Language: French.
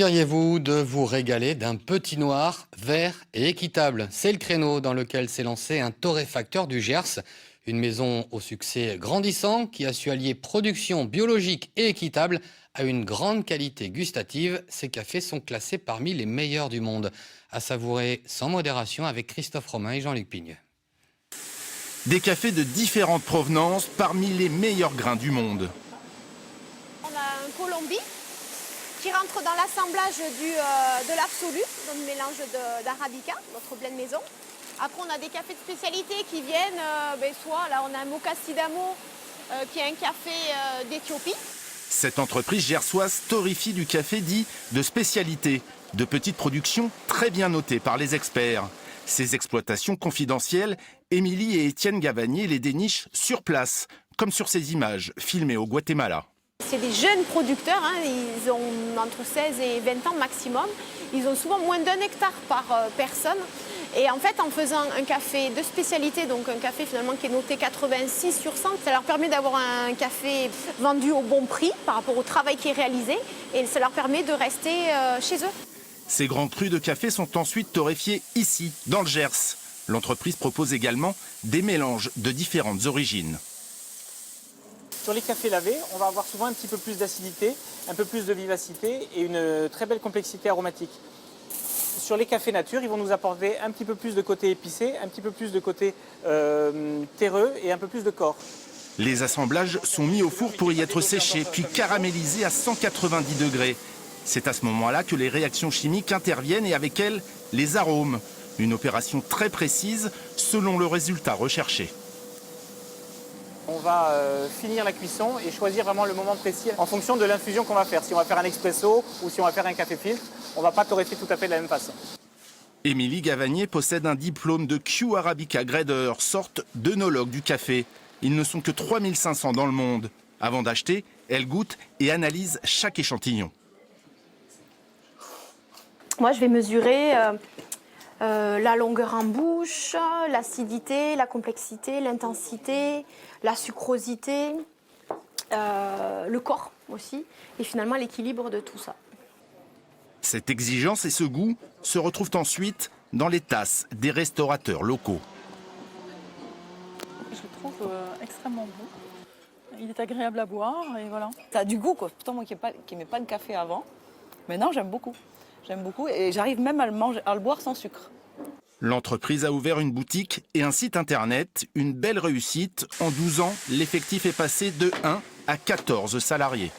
Diriez-vous de vous régaler d'un petit noir, vert et équitable? C'est le créneau dans lequel s'est lancé un torréfacteur du Gers, une maison au succès grandissant qui a su allier production biologique et équitable à une grande qualité gustative. Ces cafés sont classés parmi les meilleurs du monde. À savourer sans modération avec Christophe Romain et Jean-Luc Pigneux. Des cafés de différentes provenances parmi les meilleurs grains du monde. On a un Colombie qui rentre dans l'assemblage de l'Absolu, donc mélange d'Arabica, notre blend maison. Après, on a des cafés de spécialité qui viennent, soit là, on a un Moka Sidamo, qui est un café d'Éthiopie. Cette entreprise gersoise torréfie du café dit de spécialité, de petite production très bien notée par les experts. Ces exploitations confidentielles, Émilie et Étienne Gavanier les dénichent sur place, comme sur ces images filmées au Guatemala. C'est des jeunes producteurs, ils ont entre 16 et 20 ans maximum. Ils ont souvent moins d'1 hectare par personne. Et en fait, en faisant un café de spécialité, donc un café finalement qui est noté 86 sur 100, ça leur permet d'avoir un café vendu au bon prix par rapport au travail qui est réalisé. Et ça leur permet de rester chez eux. Ces grands crus de café sont ensuite torréfiés ici, dans le Gers. L'entreprise propose également des mélanges de différentes origines. Sur les cafés lavés, on va avoir souvent un petit peu plus d'acidité, un peu plus de vivacité et une très belle complexité aromatique. Sur les cafés nature, ils vont nous apporter un petit peu plus de côté épicé, un petit peu plus de côté terreux et un peu plus de corps. Les assemblages sont mis au four pour y être séchés, puis caramélisés à 190 degrés. C'est à ce moment-là que les réactions chimiques interviennent et avec elles, les arômes. Une opération très précise selon le résultat recherché. On va finir la cuisson et choisir vraiment le moment précis en fonction de l'infusion qu'on va faire. Si on va faire un expresso ou si on va faire un café filtre, on ne va pas torréfier tout à fait de la même façon. Émilie Gavanier possède un diplôme de Q Arabica Grader, sorte d'œnologue du café. Ils ne sont que 3500 dans le monde. Avant d'acheter, elle goûte et analyse chaque échantillon. Moi, je vais mesurer la longueur en bouche, l'acidité, la complexité, l'intensité, la sucrosité, le corps aussi, et finalement l'équilibre de tout ça. Cette exigence et ce goût se retrouvent ensuite dans les tasses des restaurateurs locaux. Je le trouve extrêmement bon. Il est agréable à boire et voilà. Ça a du goût, quoi. Pourtant, moi qui n'aimais pas le café avant, maintenant j'aime beaucoup. J'aime beaucoup et j'arrive même à le boire sans sucre. L'entreprise a ouvert une boutique et un site internet, une belle réussite. En 12 ans, l'effectif est passé de 1 à 14 salariés.